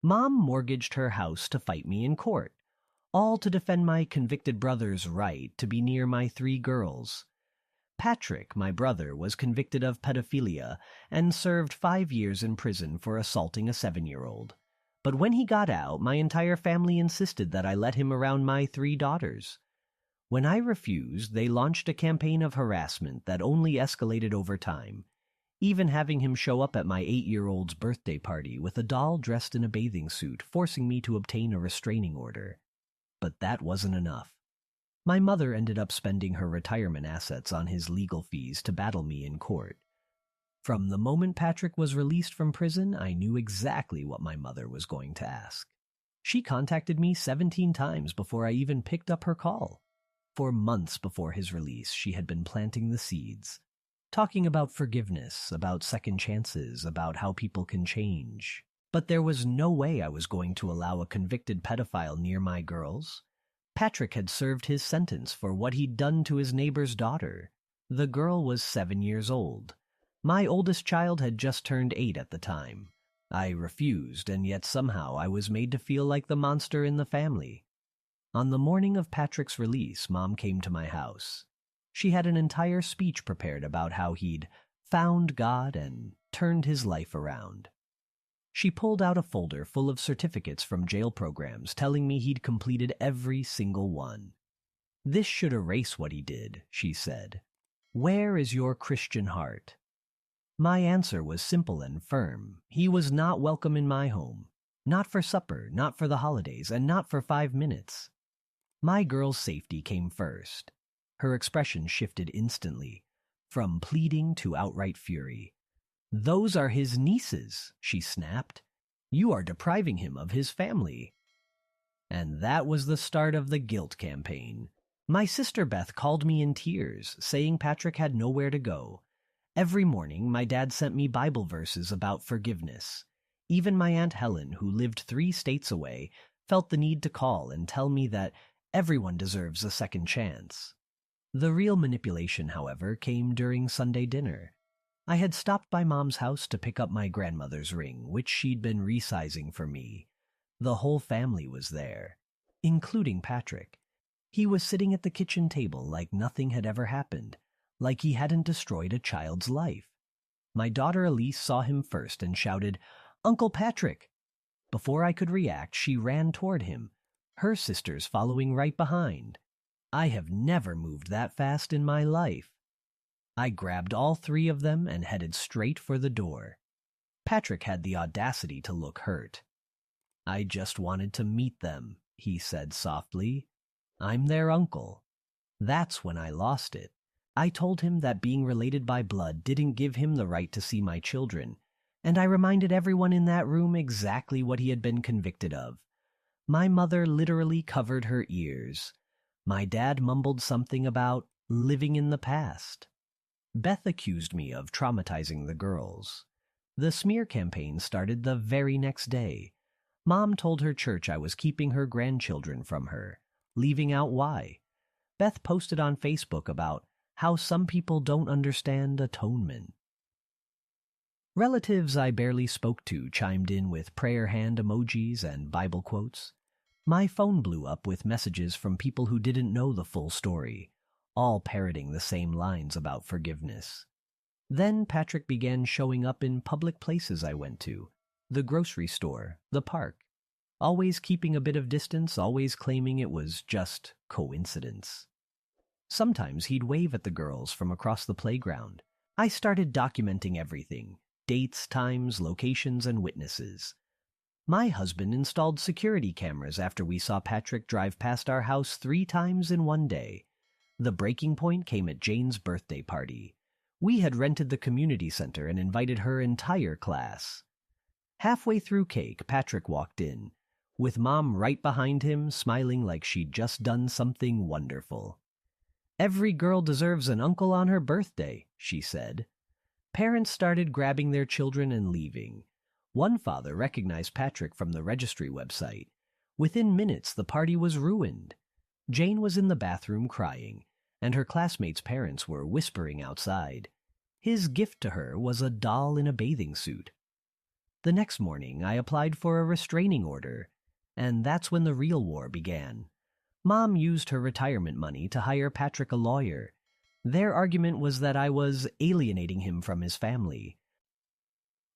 Mom mortgaged her house to fight me in court, all to defend my convicted brother's right to be near my 3 girls. Patrick, my brother, was convicted of pedophilia and served 5 years in prison for assaulting a 7-year-old. But when he got out, my entire family insisted that I let him around my 3 daughters. When I refused, they launched a campaign of harassment that only escalated over time, even having him show up at my 8-year-old's birthday party with a doll dressed in a bathing suit, forcing me to obtain a restraining order. But that wasn't enough. My mother ended up spending her retirement assets on his legal fees to battle me in court. From the moment Patrick was released from prison, I knew exactly what my mother was going to ask. She contacted me 17 times before I even picked up her call. For months before his release, she had been planting the seeds, talking about forgiveness, about second chances, about how people can change. But there was no way I was going to allow a convicted pedophile near my girls. Patrick had served his sentence for what he'd done to his neighbor's daughter. The girl was 7 years old. My oldest child had just turned 8 at the time. I refused, and yet somehow I was made to feel like the monster in the family. On the morning of Patrick's release, Mom came to my house. She had an entire speech prepared about how he'd found God and turned his life around. She pulled out a folder full of certificates from jail programs telling me he'd completed every single one. "This should erase what he did," she said. "Where is your Christian heart?" My answer was simple and firm. He was not welcome in my home. Not for supper, not for the holidays, and not for 5 minutes. My girl's safety came first. Her expression shifted instantly, from pleading to outright fury. "Those are his nieces," she snapped. "You are depriving him of his family." And that was the start of the guilt campaign. My sister Beth called me in tears, saying Patrick had nowhere to go. Every morning, my dad sent me Bible verses about forgiveness. Even my Aunt Helen, who lived 3 states away, felt the need to call and tell me that everyone deserves a second chance. The real manipulation, however, came during Sunday dinner. I had stopped by Mom's house to pick up my grandmother's ring, which she'd been resizing for me. The whole family was there, including Patrick. He was sitting at the kitchen table like nothing had ever happened, like he hadn't destroyed a child's life. My daughter Elise saw him first and shouted, "Uncle Patrick!" Before I could react, she ran toward him, her sisters following right behind. I have never moved that fast in my life. I grabbed all 3 of them and headed straight for the door. Patrick had the audacity to look hurt. "I just wanted to meet them," he said softly. "I'm their uncle." That's when I lost it. I told him that being related by blood didn't give him the right to see my children, and I reminded everyone in that room exactly what he had been convicted of. My mother literally covered her ears. My dad mumbled something about living in the past. Beth accused me of traumatizing the girls. The smear campaign started the very next day. Mom told her church I was keeping her grandchildren from her, leaving out why. Beth posted on Facebook about how some people don't understand atonement. Relatives I barely spoke to chimed in with prayer hand emojis and Bible quotes. My phone blew up with messages from people who didn't know the full story, all parroting the same lines about forgiveness. Then Patrick began showing up in public places I went to, the grocery store, the park, always keeping a bit of distance, always claiming it was just coincidence. Sometimes he'd wave at the girls from across the playground. I started documenting everything, dates, times, locations, and witnesses. My husband installed security cameras after we saw Patrick drive past our house 3 times in one day. The breaking point came at Jane's birthday party. We had rented the community center and invited her entire class. Halfway through cake, Patrick walked in, with Mom right behind him, smiling like she'd just done something wonderful. "Every girl deserves an uncle on her birthday," she said. Parents started grabbing their children and leaving. One father recognized Patrick from the registry website. Within minutes, the party was ruined. Jane was in the bathroom crying, and her classmates' parents were whispering outside. His gift to her was a doll in a bathing suit. The next morning, I applied for a restraining order, and that's when the real war began. Mom used her retirement money to hire Patrick a lawyer. Their argument was that I was alienating him from his family.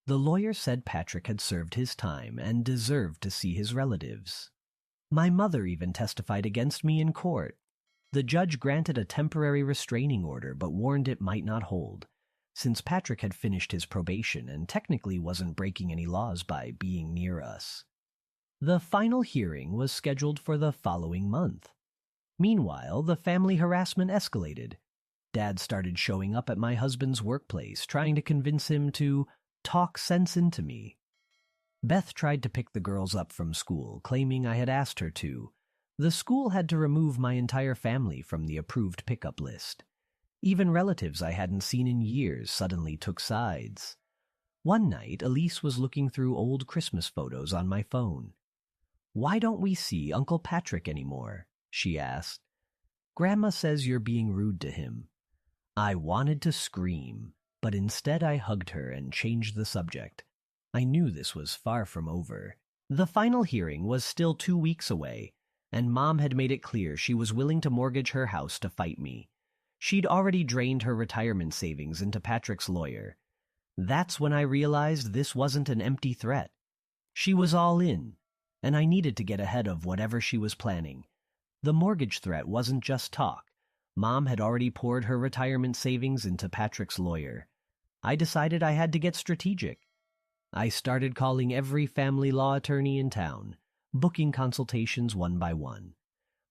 The lawyer said Patrick had served his time and deserved to see his relatives. My mother even testified against me in court. The judge granted a temporary restraining order but warned it might not hold, since Patrick had finished his probation and technically wasn't breaking any laws by being near us. The final hearing was scheduled for the following month. Meanwhile, the family harassment escalated. Dad started showing up at my husband's workplace, trying to convince him to talk sense into me. Beth tried to pick the girls up from school, claiming I had asked her to. The school had to remove my entire family from the approved pickup list. Even relatives I hadn't seen in years suddenly took sides. One night, Elise was looking through old Christmas photos on my phone. "Why don't we see Uncle Patrick anymore?" she asked. "Grandma says you're being rude to him." I wanted to scream, but instead I hugged her and changed the subject. I knew this was far from over. The final hearing was still 2 weeks away, and Mom had made it clear she was willing to mortgage her house to fight me. She'd already drained her retirement savings into Patrick's lawyer. That's when I realized this wasn't an empty threat. She was all in, and I needed to get ahead of whatever she was planning. The mortgage threat wasn't just talk. Mom had already poured her retirement savings into Patrick's lawyer. I decided I had to get strategic. I started calling every family law attorney in town, booking consultations one by one.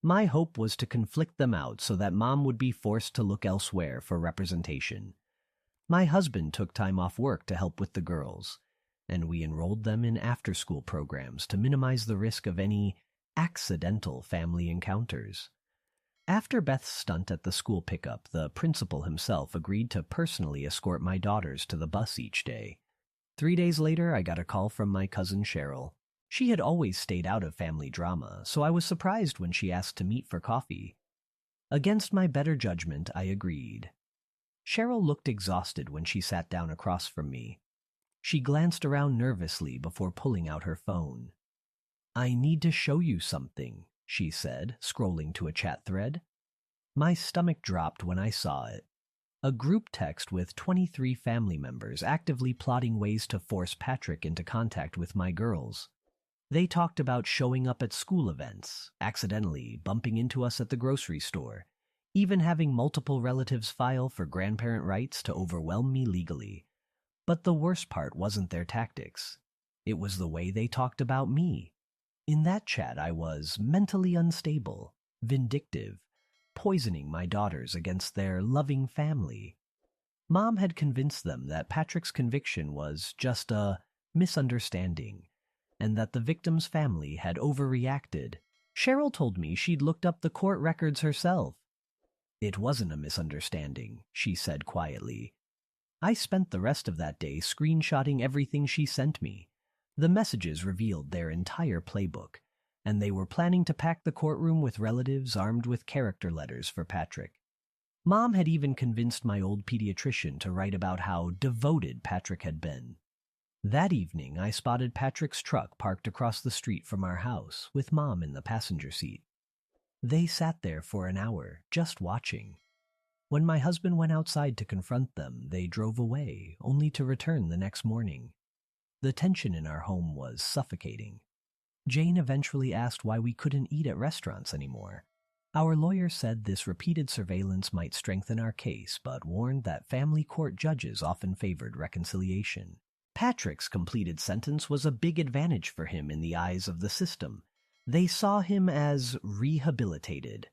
My hope was to conflict them out so that Mom would be forced to look elsewhere for representation. My husband took time off work to help with the girls, and we enrolled them in after-school programs to minimize the risk of any accidental family encounters. After Beth's stunt at the school pickup, the principal himself agreed to personally escort my daughters to the bus each day. 3 days later, I got a call from my cousin Cheryl. She had always stayed out of family drama, so I was surprised when she asked to meet for coffee. Against my better judgment, I agreed. Cheryl looked exhausted when she sat down across from me. She glanced around nervously before pulling out her phone. "I need to show you something," she said, scrolling to a chat thread. My stomach dropped when I saw it. A group text with 23 family members actively plotting ways to force Patrick into contact with my girls. They talked about showing up at school events, accidentally bumping into us at the grocery store, even having multiple relatives file for grandparent rights to overwhelm me legally. But the worst part wasn't their tactics. It was the way they talked about me. In that chat, I was mentally unstable, vindictive, poisoning my daughters against their loving family. Mom had convinced them that Patrick's conviction was just a misunderstanding, and that the victim's family had overreacted. Cheryl told me she'd looked up the court records herself. "It wasn't a misunderstanding," she said quietly. I spent the rest of that day screenshotting everything she sent me. The messages revealed their entire playbook, and they were planning to pack the courtroom with relatives armed with character letters for Patrick. Mom had even convinced my old pediatrician to write about how devoted Patrick had been. That evening, I spotted Patrick's truck parked across the street from our house, with Mom in the passenger seat. They sat there for an hour, just watching. When my husband went outside to confront them, they drove away, only to return the next morning. The tension in our home was suffocating. Jane eventually asked why we couldn't eat at restaurants anymore. Our lawyer said this repeated surveillance might strengthen our case, but warned that family court judges often favored reconciliation. Patrick's completed sentence was a big advantage for him in the eyes of the system. They saw him as rehabilitated.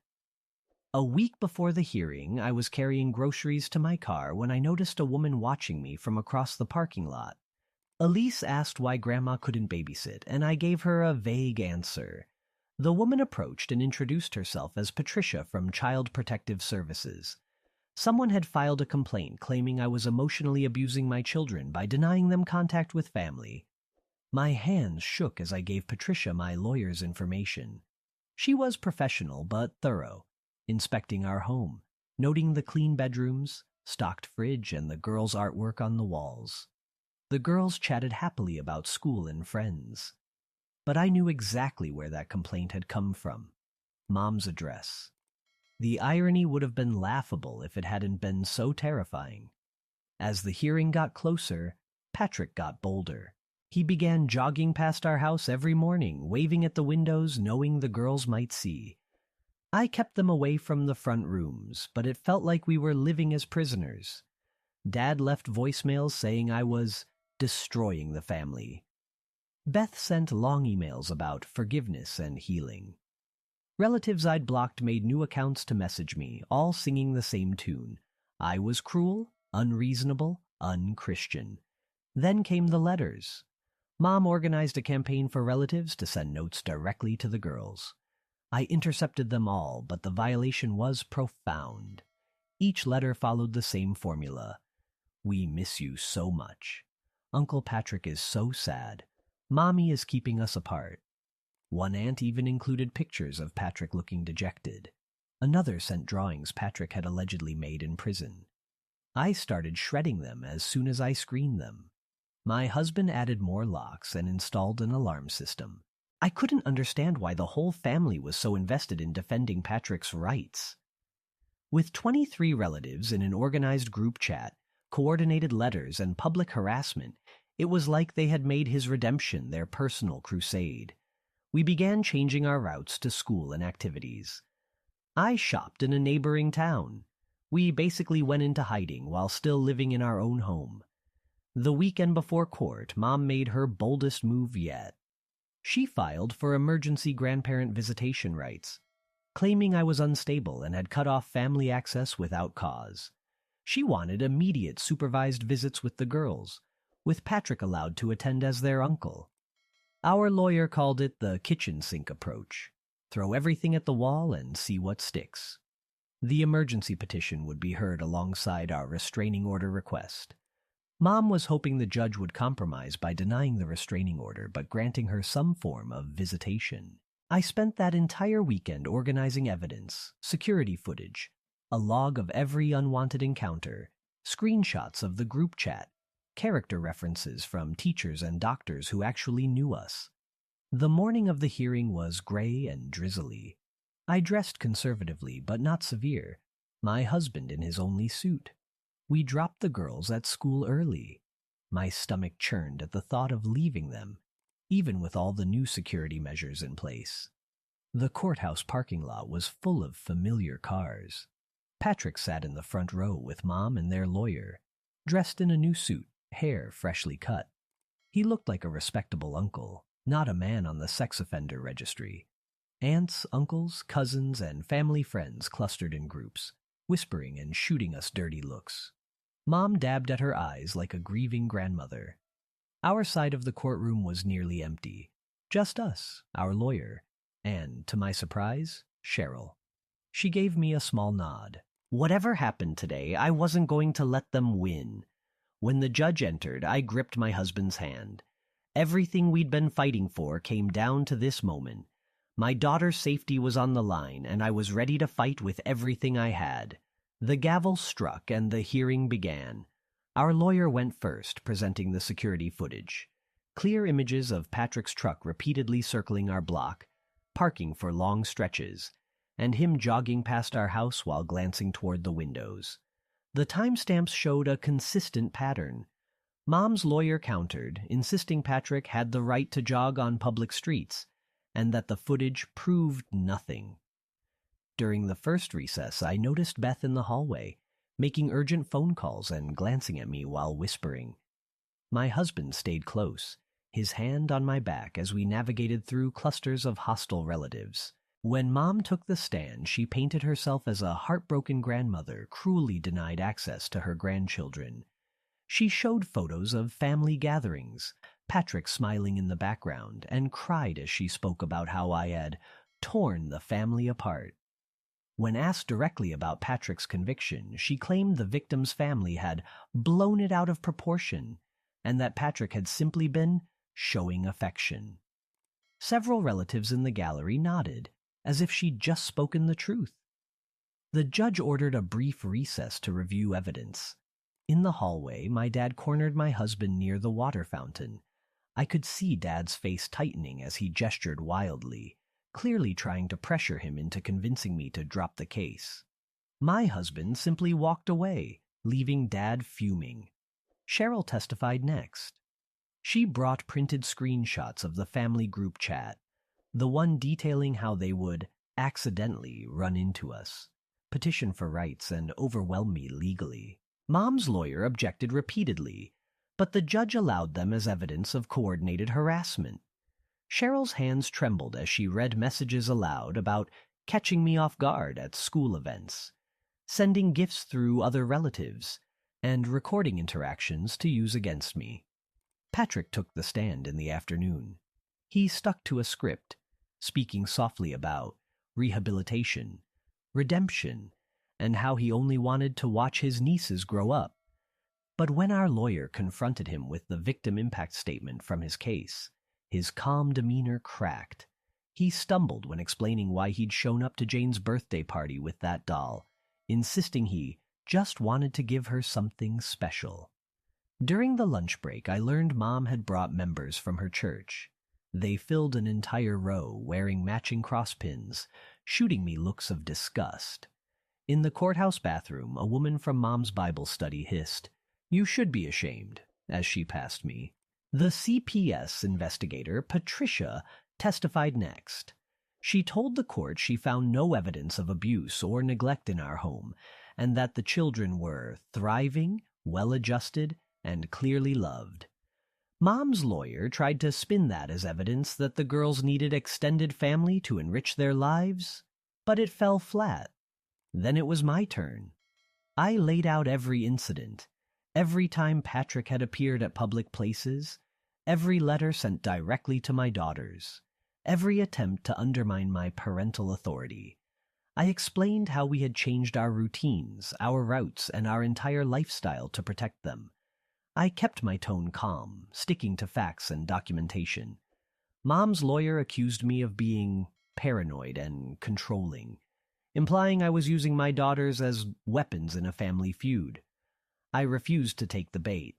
A week before the hearing, I was carrying groceries to my car when I noticed a woman watching me from across the parking lot. Elise asked why Grandma couldn't babysit, and I gave her a vague answer. The woman approached and introduced herself as Patricia from Child Protective Services. Someone had filed a complaint claiming I was emotionally abusing my children by denying them contact with family. My hands shook as I gave Patricia my lawyer's information. She was professional but thorough, inspecting our home, noting the clean bedrooms, stocked fridge, and the girls' artwork on the walls. The girls chatted happily about school and friends. But I knew exactly where that complaint had come from. Mom's address. The irony would have been laughable if it hadn't been so terrifying. As the hearing got closer, Patrick got bolder. He began jogging past our house every morning, waving at the windows, knowing the girls might see. I kept them away from the front rooms, but it felt like we were living as prisoners. Dad left voicemails saying I was destroying the family. Beth sent long emails about forgiveness and healing. Relatives I'd blocked made new accounts to message me, all singing the same tune. I was cruel, unreasonable, unchristian. Then came the letters. Mom organized a campaign for relatives to send notes directly to the girls. I intercepted them all, but the violation was profound. Each letter followed the same formula. We miss you so much. Uncle Patrick is so sad. Mommy is keeping us apart. One aunt even included pictures of Patrick looking dejected. Another sent drawings Patrick had allegedly made in prison. I started shredding them as soon as I screened them. My husband added more locks and installed an alarm system. I couldn't understand why the whole family was so invested in defending Patrick's rights. With 23 relatives in an organized group chat, coordinated letters, and public harassment, it was like they had made his redemption their personal crusade. We began changing our routes to school and activities. I shopped in a neighboring town. We basically went into hiding while still living in our own home. The weekend before court, Mom made her boldest move yet. She filed for emergency grandparent visitation rights, claiming I was unstable and had cut off family access without cause. She wanted immediate supervised visits with the girls, with Patrick allowed to attend as their uncle. Our lawyer called it the kitchen sink approach. Throw everything at the wall and see what sticks. The emergency petition would be heard alongside our restraining order request. Mom was hoping the judge would compromise by denying the restraining order but granting her some form of visitation. I spent that entire weekend organizing evidence, security footage, a log of every unwanted encounter, screenshots of the group chat, character references from teachers and doctors who actually knew us. The morning of the hearing was gray and drizzly. I dressed conservatively but not severe, my husband in his only suit. We dropped the girls at school early. My stomach churned at the thought of leaving them, even with all the new security measures in place. The courthouse parking lot was full of familiar cars. Patrick sat in the front row with Mom and their lawyer, dressed in a new suit, hair freshly cut. He looked like a respectable uncle, not a man on the sex offender registry. Aunts, uncles, cousins, and family friends clustered in groups, whispering and shooting us dirty looks. Mom dabbed at her eyes like a grieving grandmother. Our side of the courtroom was nearly empty. Just us, our lawyer, and, to my surprise, Cheryl. She gave me a small nod. Whatever happened today, I wasn't going to let them win. When the judge entered, I gripped my husband's hand. Everything we'd been fighting for came down to this moment. My daughter's safety was on the line, and I was ready to fight with everything I had. The gavel struck, and the hearing began. Our lawyer went first, presenting the security footage. Clear images of Patrick's truck repeatedly circling our block, parking for long stretches, and him jogging past our house while glancing toward the windows. The timestamps showed a consistent pattern. Mom's lawyer countered, insisting Patrick had the right to jog on public streets, and that the footage proved nothing. During the first recess, I noticed Beth in the hallway, making urgent phone calls and glancing at me while whispering. My husband stayed close, his hand on my back as we navigated through clusters of hostile relatives. When Mom took the stand, she painted herself as a heartbroken grandmother cruelly denied access to her grandchildren. She showed photos of family gatherings, Patrick smiling in the background, and cried as she spoke about how I had torn the family apart. When asked directly about Patrick's conviction, she claimed the victim's family had blown it out of proportion, and that Patrick had simply been showing affection. Several relatives in the gallery nodded, as if she'd just spoken the truth. The judge ordered a brief recess to review evidence. In the hallway, my dad cornered my husband near the water fountain. I could see Dad's face tightening as he gestured wildly, clearly trying to pressure him into convincing me to drop the case. My husband simply walked away, leaving Dad fuming. Cheryl testified next. She brought printed screenshots of the family group chat, the one detailing how they would accidentally run into us, petition for rights, and overwhelm me legally. Mom's lawyer objected repeatedly, but the judge allowed them as evidence of coordinated harassment. Cheryl's hands trembled as she read messages aloud about catching me off guard at school events, sending gifts through other relatives, and recording interactions to use against me. Patrick took the stand in the afternoon. He stuck to a script, speaking softly about rehabilitation, redemption, and how he only wanted to watch his nieces grow up. But when our lawyer confronted him with the victim impact statement from his case, his calm demeanor cracked. He stumbled when explaining why he'd shown up to Jane's birthday party with that doll, insisting he just wanted to give her something special. During the lunch break, I learned Mom had brought members from her church. They filled an entire row, wearing matching crosspins, shooting me looks of disgust. In the courthouse bathroom, a woman from Mom's Bible study hissed, "You should be ashamed," as she passed me. The CPS investigator, Patricia, testified next. She told the court she found no evidence of abuse or neglect in our home, and that the children were thriving, well-adjusted, and clearly loved. Mom's lawyer tried to spin that as evidence that the girls needed extended family to enrich their lives, but it fell flat. Then it was my turn. I laid out every incident, every time Patrick had appeared at public places, every letter sent directly to my daughters, every attempt to undermine my parental authority. I explained how we had changed our routines, our routes, and our entire lifestyle to protect them. I kept my tone calm, sticking to facts and documentation. Mom's lawyer accused me of being paranoid and controlling, implying I was using my daughters as weapons in a family feud. I refused to take the bait.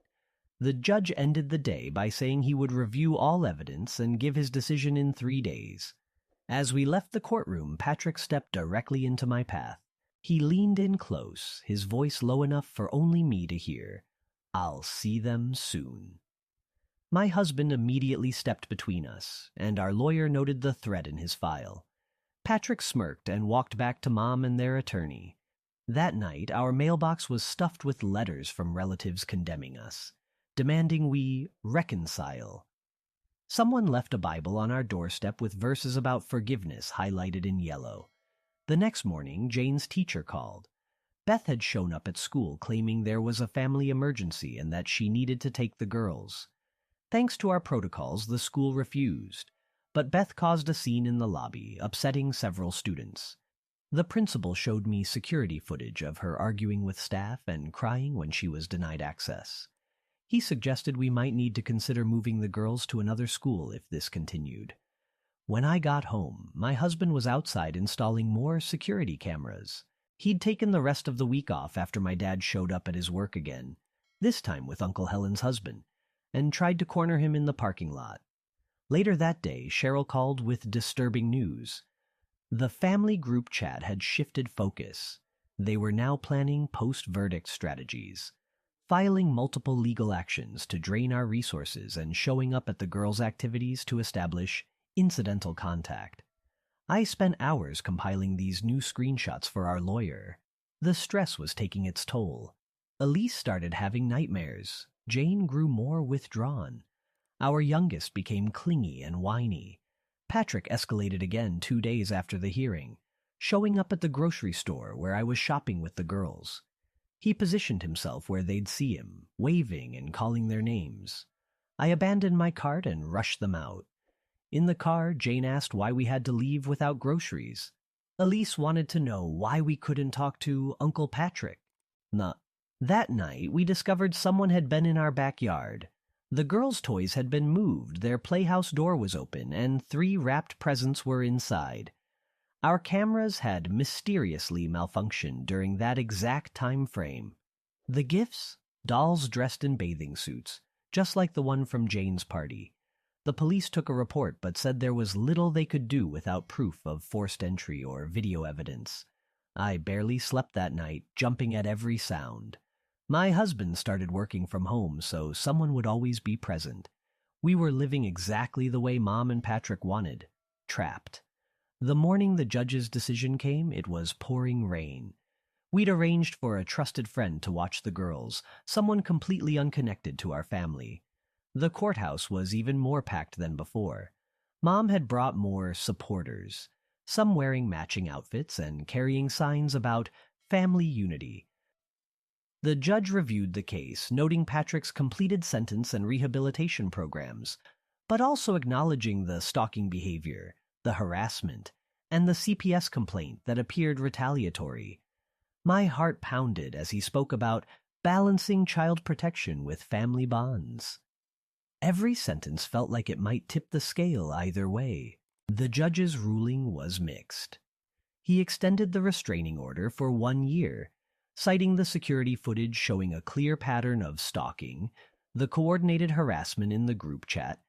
The judge ended the day by saying he would review all evidence and give his decision in 3 days. As we left the courtroom, Patrick stepped directly into my path. He leaned in close, his voice low enough for only me to hear. "I'll see them soon." My husband immediately stepped between us, and our lawyer noted the threat in his file. Patrick smirked and walked back to Mom and their attorney. That night, our mailbox was stuffed with letters from relatives condemning us, demanding we reconcile. Someone left a Bible on our doorstep with verses about forgiveness highlighted in yellow. The next morning, Jane's teacher called. Beth had shown up at school claiming there was a family emergency and that she needed to take the girls. Thanks to our protocols, the school refused, but Beth caused a scene in the lobby, upsetting several students. The principal showed me security footage of her arguing with staff and crying when she was denied access. He suggested we might need to consider moving the girls to another school if this continued. When I got home, my husband was outside installing more security cameras. He'd taken the rest of the week off after my dad showed up at his work again, this time with Uncle Helen's husband, and tried to corner him in the parking lot. Later that day, Cheryl called with disturbing news. The family group chat had shifted focus. They were now planning post-verdict strategies, filing multiple legal actions to drain our resources and showing up at the girls' activities to establish incidental contact. I spent hours compiling these new screenshots for our lawyer. The stress was taking its toll. Elise started having nightmares. Jane grew more withdrawn. Our youngest became clingy and whiny. Patrick escalated again 2 days after the hearing, showing up at the grocery store where I was shopping with the girls. He positioned himself where they'd see him, waving and calling their names. I abandoned my cart and rushed them out. In the car, Jane asked why we had to leave without groceries. Elise wanted to know why we couldn't talk to Uncle Patrick. That night, we discovered someone had been in our backyard. The girls' toys had been moved, their playhouse door was open, and 3 wrapped presents were inside. Our cameras had mysteriously malfunctioned during that exact time frame. The gifts? dolls dressed in bathing suits, just like the one from Jane's party. The police took a report but said there was little they could do without proof of forced entry or video evidence. I barely slept that night, jumping at every sound. My husband started working from home, so someone would always be present. We were living exactly the way Mom and Patrick wanted, trapped. The morning the judge's decision came, it was pouring rain. We'd arranged for a trusted friend to watch the girls, someone completely unconnected to our family. The courthouse was even more packed than before. Mom had brought more supporters, some wearing matching outfits and carrying signs about family unity. The judge reviewed the case, noting Patrick's completed sentence and rehabilitation programs, but also acknowledging the stalking behavior, the harassment, and the CPS complaint that appeared retaliatory. My heart pounded as he spoke about balancing child protection with family bonds. Every sentence felt like it might tip the scale either way. The judge's ruling was mixed. He extended the restraining order for 1 year, citing the security footage showing a clear pattern of stalking, the coordinated harassment in the group chat,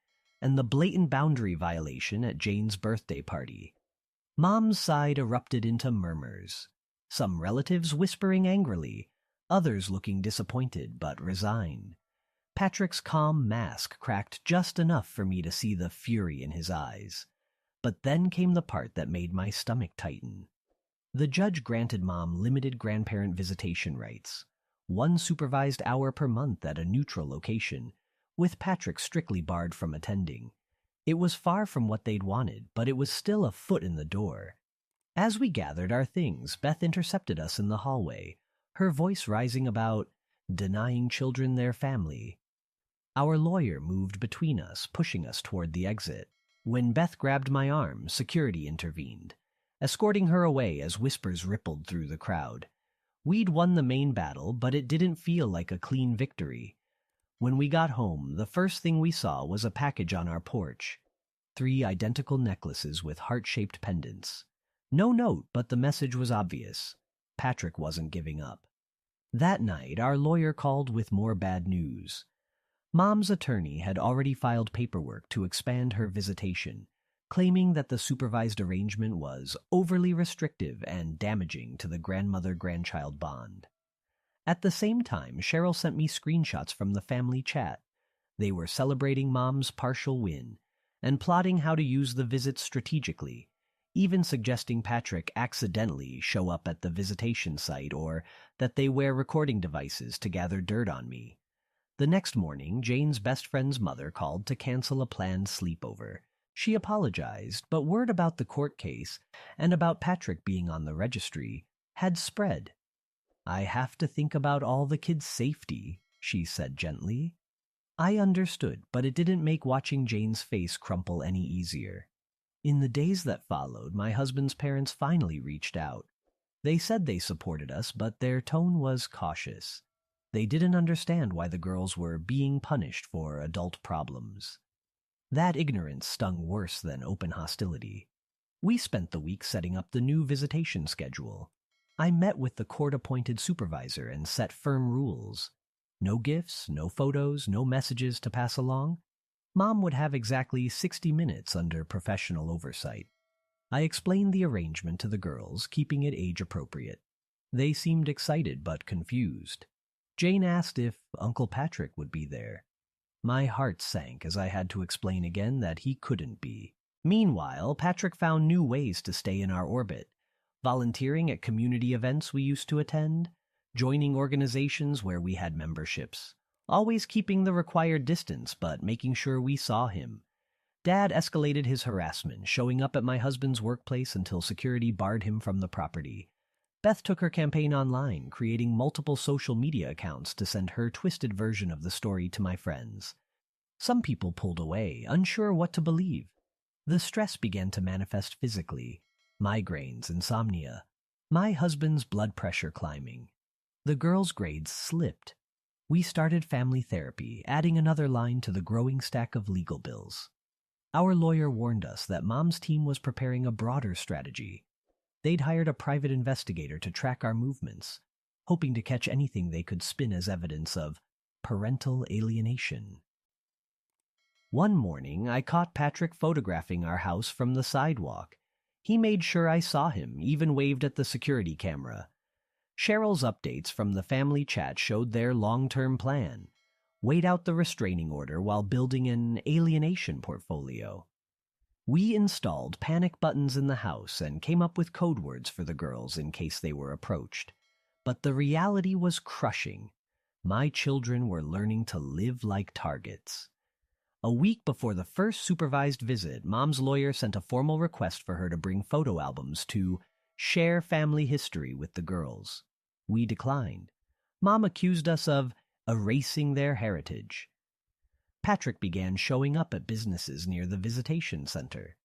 and the blatant boundary violation at Jane's birthday party. Mom's side erupted into murmurs, some relatives whispering angrily, others looking disappointed but resigned. Patrick's calm mask cracked just enough for me to see the fury in his eyes. But then came the part that made my stomach tighten. The judge granted Mom limited grandparent visitation rights, 1 supervised hour per month at a neutral location, with Patrick strictly barred from attending. It was far from what they'd wanted, but it was still a foot in the door. As we gathered our things, Beth intercepted us in the hallway, her voice rising about denying children their family. Our lawyer moved between us, pushing us toward the exit. When Beth grabbed my arm, security intervened, escorting her away as whispers rippled through the crowd. We'd won the main battle, but it didn't feel like a clean victory. When we got home, the first thing we saw was a package on our porch. 3 identical necklaces with heart-shaped pendants. No note, but the message was obvious. Patrick wasn't giving up. That night, our lawyer called with more bad news. Mom's attorney had already filed paperwork to expand her visitation, claiming that the supervised arrangement was overly restrictive and damaging to the grandmother-grandchild bond. At the same time, Cheryl sent me screenshots from the family chat. They were celebrating Mom's partial win and plotting how to use the visit strategically, even suggesting Patrick accidentally show up at the visitation site or that they wear recording devices to gather dirt on me. The next morning, Jane's best friend's mother called to cancel a planned sleepover. She apologized, but word about the court case and about Patrick being on the registry had spread. "I have to think about all the kids' safety," she said gently. I understood, but it didn't make watching Jane's face crumple any easier. In the days that followed, my husband's parents finally reached out. They said they supported us, but their tone was cautious. They didn't understand why the girls were being punished for adult problems. That ignorance stung worse than open hostility. We spent the week setting up the new visitation schedule. I met with the court-appointed supervisor and set firm rules. No gifts, no photos, no messages to pass along. Mom would have exactly 60 minutes under professional oversight. I explained the arrangement to the girls, keeping it age-appropriate. They seemed excited but confused. Jane asked if Uncle Patrick would be there. My heart sank as I had to explain again that he couldn't be. Meanwhile, Patrick found new ways to stay in our orbit, volunteering at community events we used to attend, joining organizations where we had memberships, always keeping the required distance but making sure we saw him. Dad escalated his harassment, showing up at my husband's workplace until security barred him from the property. Beth took her campaign online, creating multiple social media accounts to send her twisted version of the story to my friends. Some people pulled away, unsure what to believe. The stress began to manifest physically. Migraines, insomnia. My husband's blood pressure climbing. The girls' grades slipped. We started family therapy, adding another line to the growing stack of legal bills. Our lawyer warned us that Mom's team was preparing a broader strategy. They'd hired a private investigator to track our movements, hoping to catch anything they could spin as evidence of parental alienation. One morning, I caught Patrick photographing our house from the sidewalk. He made sure I saw him, even waved at the security camera. Cheryl's updates from the family chat showed their long-term plan: wait out the restraining order while building an alienation portfolio. We installed panic buttons in the house and came up with code words for the girls in case they were approached. But the reality was crushing. My children were learning to live like targets. A week before the first supervised visit, Mom's lawyer sent a formal request for her to bring photo albums to share family history with the girls. We declined. Mom accused us of erasing their heritage. Patrick began showing up at businesses near the visitation center.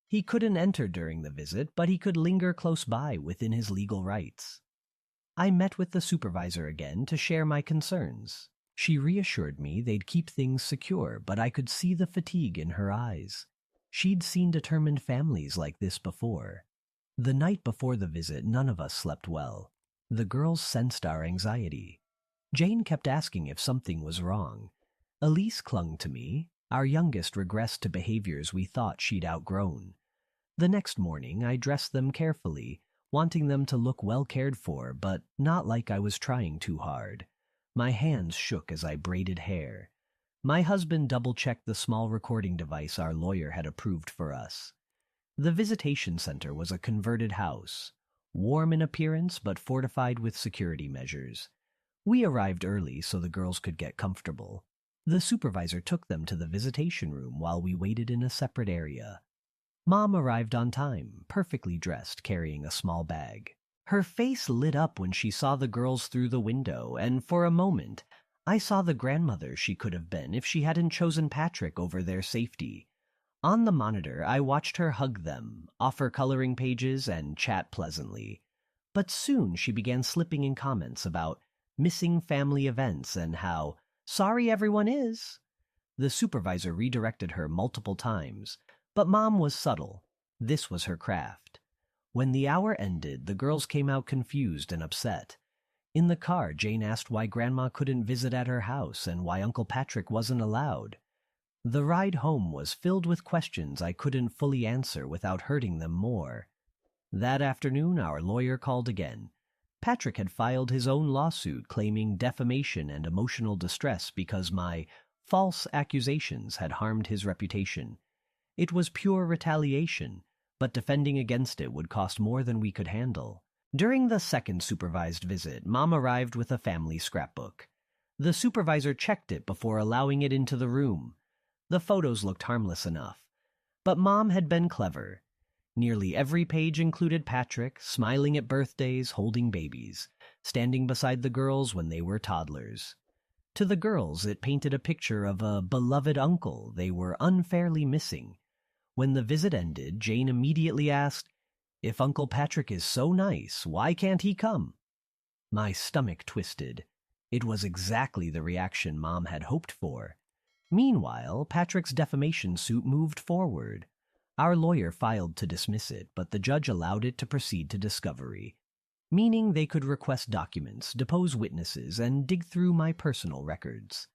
He couldn't enter during the visit, but he could linger close by within his legal rights. I met with the supervisor again to share my concerns. She reassured me they'd keep things secure, but I could see the fatigue in her eyes. She'd seen determined families like this before. The night before the visit, none of us slept well. The girls sensed our anxiety. Jane kept asking if something was wrong. Elise clung to me. Our youngest regressed to behaviors we thought she'd outgrown. The next morning, I dressed them carefully, wanting them to look well cared for, but not like I was trying too hard. My hands shook as I braided hair. My husband double-checked the small recording device our lawyer had approved for us. The visitation center was a converted house, warm in appearance but fortified with security measures. We arrived early so the girls could get comfortable. The supervisor took them to the visitation room while we waited in a separate area. Mom arrived on time, perfectly dressed, carrying a small bag. Her face lit up when she saw the girls through the window, and for a moment, I saw the grandmother she could have been if she hadn't chosen Patrick over their safety. On the monitor, I watched her hug them, offer coloring pages, and chat pleasantly. But soon she began slipping in comments about missing family events and how sorry everyone is. The supervisor redirected her multiple times, but Mom was subtle. This was her craft. When the hour ended, the girls came out confused and upset. In the car, Jane asked why Grandma couldn't visit at her house and why Uncle Patrick wasn't allowed. The ride home was filled with questions I couldn't fully answer without hurting them more. That afternoon, our lawyer called again. Patrick had filed his own lawsuit claiming defamation and emotional distress because my false accusations had harmed his reputation. It was pure retaliation, but defending against it would cost more than we could handle. During the second supervised visit, Mom arrived with a family scrapbook. The supervisor checked it before allowing it into the room. The photos looked harmless enough, but Mom had been clever. Nearly every page included Patrick, smiling at birthdays, holding babies, standing beside the girls when they were toddlers. To the girls, it painted a picture of a beloved uncle they were unfairly missing. When the visit ended, Jane immediately asked, "If Uncle Patrick is so nice, why can't he come?" My stomach twisted. It was exactly the reaction Mom had hoped for. Meanwhile, Patrick's defamation suit moved forward. Our lawyer filed to dismiss it, but the judge allowed it to proceed to discovery, meaning they could request documents, depose witnesses, and dig through my personal records.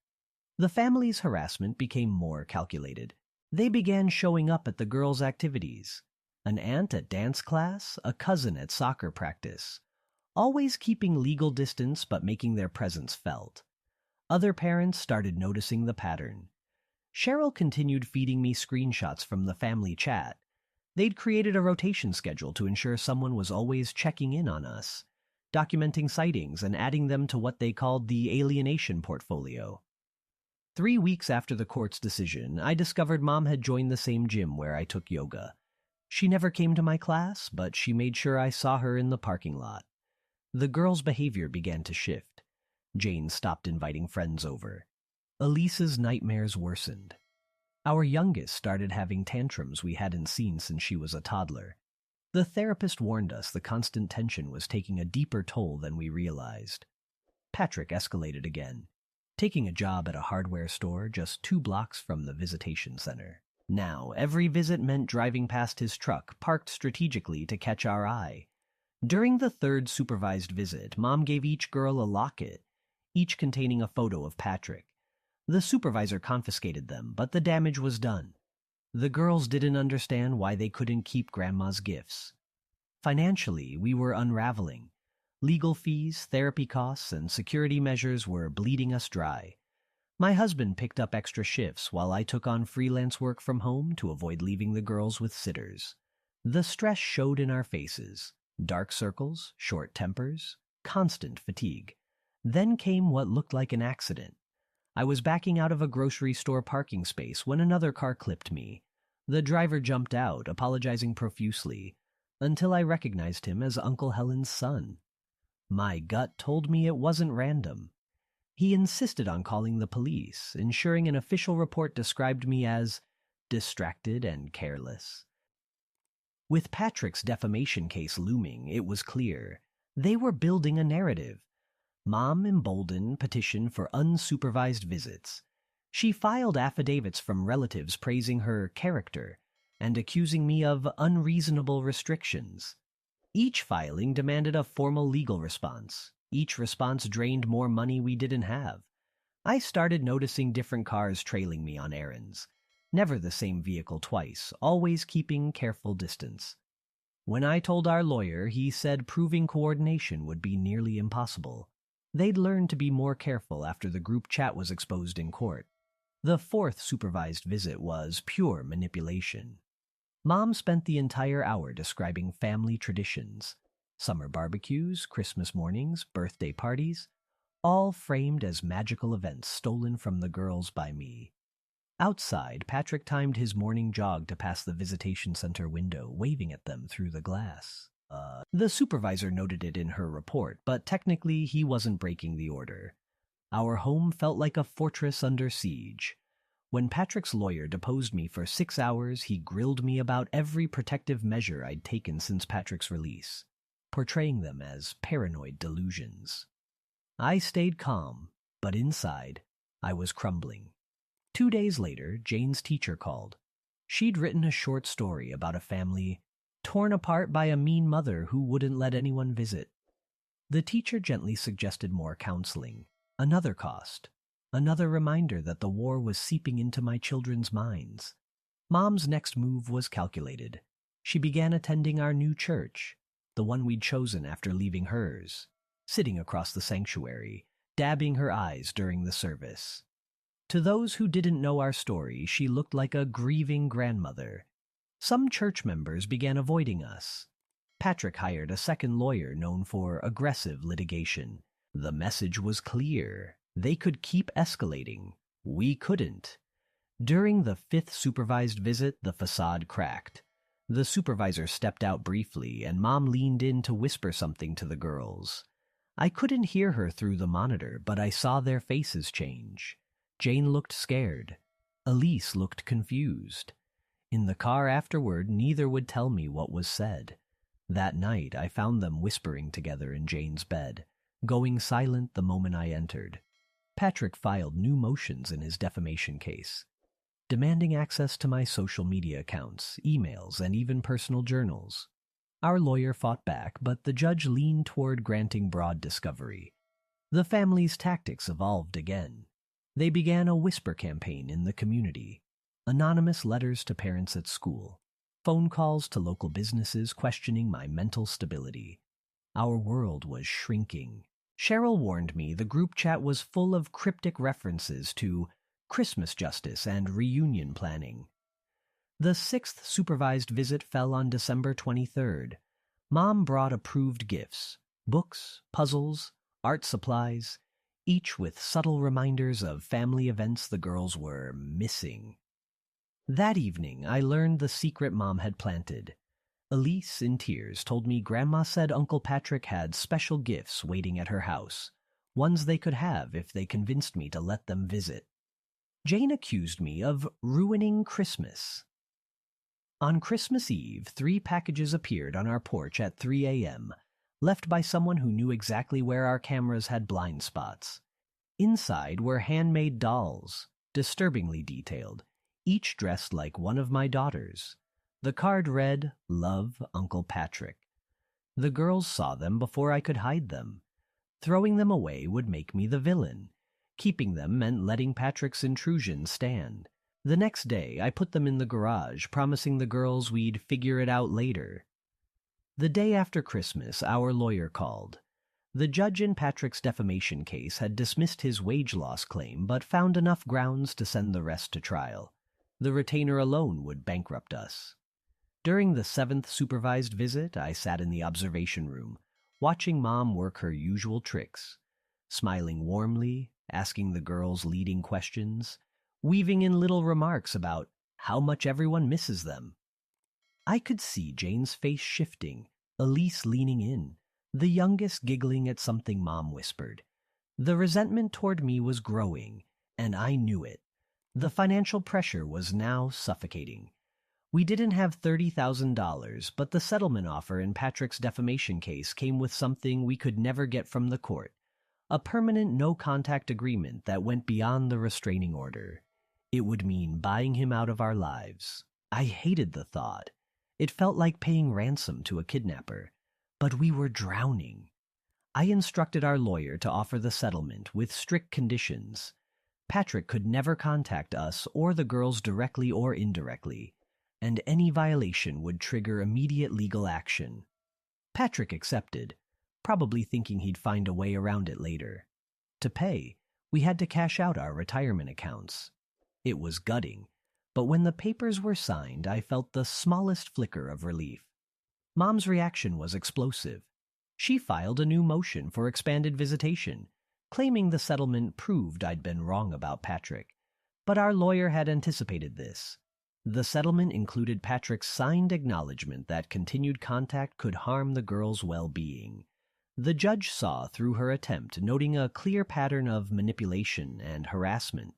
The family's harassment became more calculated. They began showing up at the girls' activities. An aunt at dance class, a cousin at soccer practice, always keeping legal distance but making their presence felt. Other parents started noticing the pattern. Cheryl continued feeding me screenshots from the family chat. They'd created a rotation schedule to ensure someone was always checking in on us, documenting sightings and adding them to what they called the alienation portfolio. 3 weeks after the court's decision, I discovered Mom had joined the same gym where I took yoga. She never came to my class, but she made sure I saw her in the parking lot. The girls' behavior began to shift. Jane stopped inviting friends over. Elise's nightmares worsened. Our youngest started having tantrums we hadn't seen since she was a toddler. The therapist warned us the constant tension was taking a deeper toll than we realized. Patrick escalated again, taking a job at a hardware store just 2 blocks from the visitation center. Now, every visit meant driving past his truck, parked strategically to catch our eye. During the third supervised visit, Mom gave each girl a locket, each containing a photo of Patrick. The supervisor confiscated them, but the damage was done. The girls didn't understand why they couldn't keep Grandma's gifts. Financially, we were unraveling. Legal fees, therapy costs, and security measures were bleeding us dry. My husband picked up extra shifts while I took on freelance work from home to avoid leaving the girls with sitters. The stress showed in our faces. Dark circles, short tempers, constant fatigue. Then came what looked like an accident. I was backing out of a grocery store parking space when another car clipped me. The driver jumped out, apologizing profusely, until I recognized him as Uncle Helen's son. My gut told me it wasn't random. He insisted on calling the police, ensuring an official report described me as distracted and careless. With Patrick's defamation case looming, it was clear. They were building a narrative. Mom, emboldened, petitioned for unsupervised visits. She filed affidavits from relatives praising her character and accusing me of unreasonable restrictions. Each filing demanded a formal legal response. Each response drained more money we didn't have. I started noticing different cars trailing me on errands. Never the same vehicle twice, always keeping careful distance. When I told our lawyer, he said proving coordination would be nearly impossible. They'd learned to be more careful after the group chat was exposed in court. The fourth supervised visit was pure manipulation. Mom spent the entire hour describing family traditions. Summer barbecues, Christmas mornings, birthday parties, all framed as magical events stolen from the girls by me. Outside, Patrick timed his morning jog to pass the visitation center window, waving at them through the glass. The supervisor noted it in her report, but technically he wasn't breaking the order. Our home felt like a fortress under siege. When Patrick's lawyer deposed me for 6 hours, he grilled me about every protective measure I'd taken since Patrick's release, portraying them as paranoid delusions. I stayed calm, but inside, I was crumbling. 2 days later, Jane's teacher called. She'd written a short story about a family torn apart by a mean mother who wouldn't let anyone visit. The teacher gently suggested more counseling, another cost, another reminder that the war was seeping into my children's minds. Mom's next move was calculated. She began attending our new church, the one we'd chosen after leaving hers, sitting across the sanctuary, dabbing her eyes during the service. To those who didn't know our story, she looked like a grieving grandmother. Some church members began avoiding us. Patrick hired a second lawyer known for aggressive litigation. The message was clear. They could keep escalating. We couldn't. During the fifth supervised visit, the facade cracked. The supervisor stepped out briefly, and Mom leaned in to whisper something to the girls. I couldn't hear her through the monitor, but I saw their faces change. Jane looked scared. Elise looked confused. In the car afterward, neither would tell me what was said. That night, I found them whispering together in Jane's bed, going silent the moment I entered. Patrick filed new motions in his defamation case, demanding access to my social media accounts, emails, and even personal journals. Our lawyer fought back, but the judge leaned toward granting broad discovery. The family's tactics evolved again. They began a whisper campaign in the community. Anonymous letters to parents at school, phone calls to local businesses questioning my mental stability. Our world was shrinking. Cheryl warned me the group chat was full of cryptic references to Christmas justice and reunion planning. The sixth supervised visit fell on December 23rd. Mom brought approved gifts, books, puzzles, art supplies, each with subtle reminders of family events the girls were missing. That evening, I learned the secret Mom had planted. Elise, in tears, told me Grandma said Uncle Patrick had special gifts waiting at her house, ones they could have if they convinced me to let them visit. Jane accused me of ruining Christmas. On Christmas Eve, 3 packages appeared on our porch at 3 a.m., left by someone who knew exactly where our cameras had blind spots. Inside were handmade dolls, disturbingly detailed, each dressed like one of my daughters. The card read, "Love, Uncle Patrick." The girls saw them before I could hide them. Throwing them away would make me the villain. Keeping them meant letting Patrick's intrusion stand. The next day, I put them in the garage, promising the girls we'd figure it out later. The day after Christmas, our lawyer called. The judge in Patrick's defamation case had dismissed his wage loss claim but found enough grounds to send the rest to trial. The retainer alone would bankrupt us. During the 7th supervised visit, I sat in the observation room, watching Mom work her usual tricks, smiling warmly, asking the girls leading questions, weaving in little remarks about how much everyone misses them. I could see Jane's face shifting, Elise leaning in, the youngest giggling at something Mom whispered. The resentment toward me was growing, and I knew it. The financial pressure was now suffocating. We didn't have $30,000, but the settlement offer in Patrick's defamation case came with something we could never get from the court, a permanent no-contact agreement that went beyond the restraining order. It would mean buying him out of our lives. I hated the thought. It felt like paying ransom to a kidnapper. But we were drowning. I instructed our lawyer to offer the settlement with strict conditions. Patrick could never contact us or the girls directly or indirectly, and any violation would trigger immediate legal action. Patrick accepted, probably thinking he'd find a way around it later. To pay, we had to cash out our retirement accounts. It was gutting, but when the papers were signed, I felt the smallest flicker of relief. Mom's reaction was explosive. She filed a new motion for expanded visitation, claiming the settlement proved I'd been wrong about Patrick. But our lawyer had anticipated this. The settlement included Patrick's signed acknowledgement that continued contact could harm the girl's well-being. The judge saw through her attempt, noting a clear pattern of manipulation and harassment.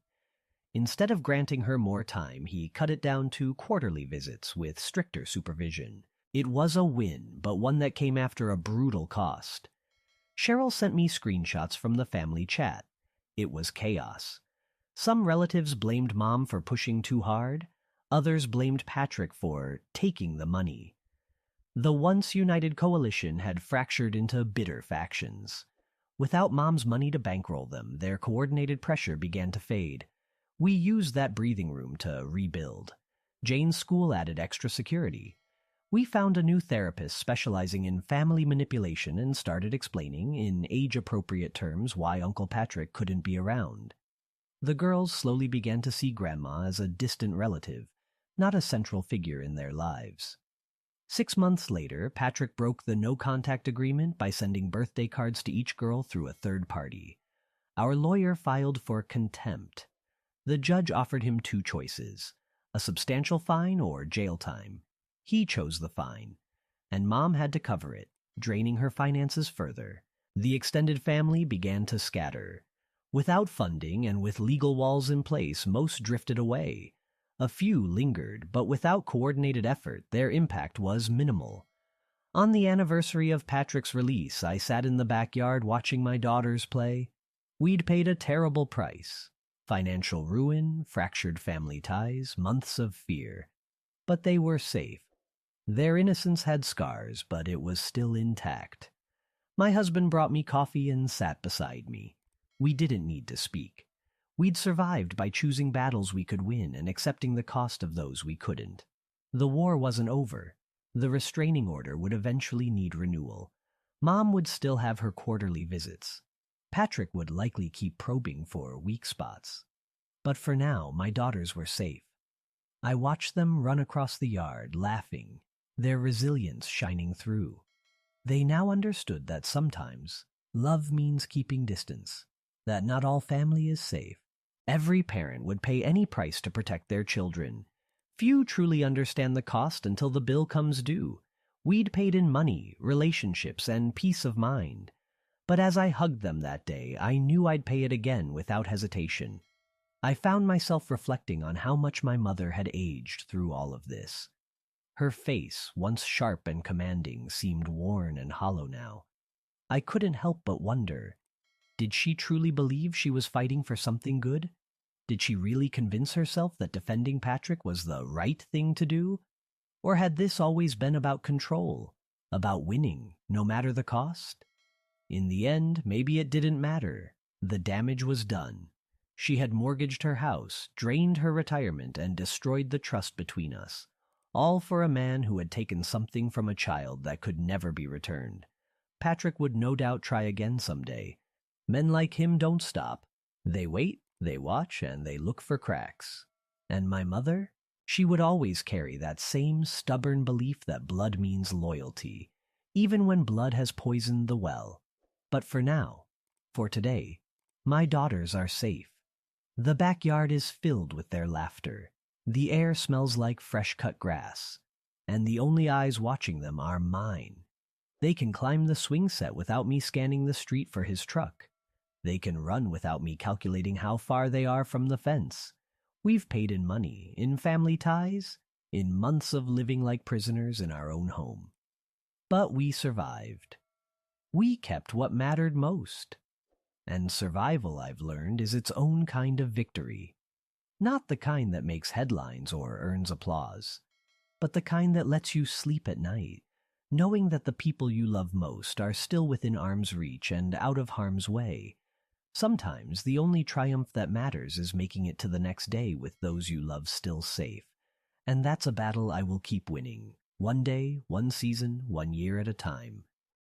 Instead of granting her more time, he cut it down to quarterly visits with stricter supervision. It was a win, but one that came after a brutal cost. Cheryl sent me screenshots from the family chat. It was chaos. Some relatives blamed Mom for pushing too hard. Others blamed Patrick for taking the money. The once united coalition had fractured into bitter factions. Without Mom's money to bankroll them, their coordinated pressure began to fade. We used that breathing room to rebuild. Jane's school added extra security. We found a new therapist specializing in family manipulation and started explaining, in age-appropriate terms, why Uncle Patrick couldn't be around. The girls slowly began to see Grandma as a distant relative, not a central figure in their lives. 6 months later, Patrick broke the no-contact agreement by sending birthday cards to each girl through a third party. Our lawyer filed for contempt. The judge offered him 2 choices, a substantial fine or jail time. He chose the fine, and Mom had to cover it, draining her finances further. The extended family began to scatter. Without funding and with legal walls in place, most drifted away. A few lingered, but without coordinated effort, their impact was minimal. On the anniversary of Patrick's release, I sat in the backyard watching my daughters play. We'd paid a terrible price. Financial ruin, fractured family ties, months of fear. But they were safe. Their innocence had scars, but it was still intact. My husband brought me coffee and sat beside me. We didn't need to speak. We'd survived by choosing battles we could win and accepting the cost of those we couldn't. The war wasn't over. The restraining order would eventually need renewal. Mom would still have her quarterly visits. Patrick would likely keep probing for weak spots. But for now, my daughters were safe. I watched them run across the yard, laughing, their resilience shining through. They now understood that sometimes love means keeping distance, that not all family is safe. Every parent would pay any price to protect their children. Few truly understand the cost until the bill comes due. We'd paid in money, relationships, and peace of mind. But as I hugged them that day, I knew I'd pay it again without hesitation. I found myself reflecting on how much my mother had aged through all of this. Her face, once sharp and commanding, seemed worn and hollow now. I couldn't help but wonder, did she truly believe she was fighting for something good? Did she really convince herself that defending Patrick was the right thing to do? Or had this always been about control, about winning, no matter the cost? In the end, maybe it didn't matter. The damage was done. She had mortgaged her house, drained her retirement, and destroyed the trust between us, all for a man who had taken something from a child that could never be returned. Patrick would no doubt try again someday. Men like him don't stop. They wait, they watch, and they look for cracks. And my mother? She would always carry that same stubborn belief that blood means loyalty, even when blood has poisoned the well. But for now, for today, my daughters are safe. The backyard is filled with their laughter. The air smells like fresh-cut grass, and the only eyes watching them are mine. They can climb the swing set without me scanning the street for his truck. They can run without me calculating how far they are from the fence. We've paid in money, in family ties, in months of living like prisoners in our own home. But we survived. We kept what mattered most. And survival, I've learned, is its own kind of victory. Not the kind that makes headlines or earns applause, but the kind that lets you sleep at night, knowing that the people you love most are still within arm's reach and out of harm's way. Sometimes the only triumph that matters is making it to the next day with those you love still safe. And that's a battle I will keep winning, one day, one season, one year at a time.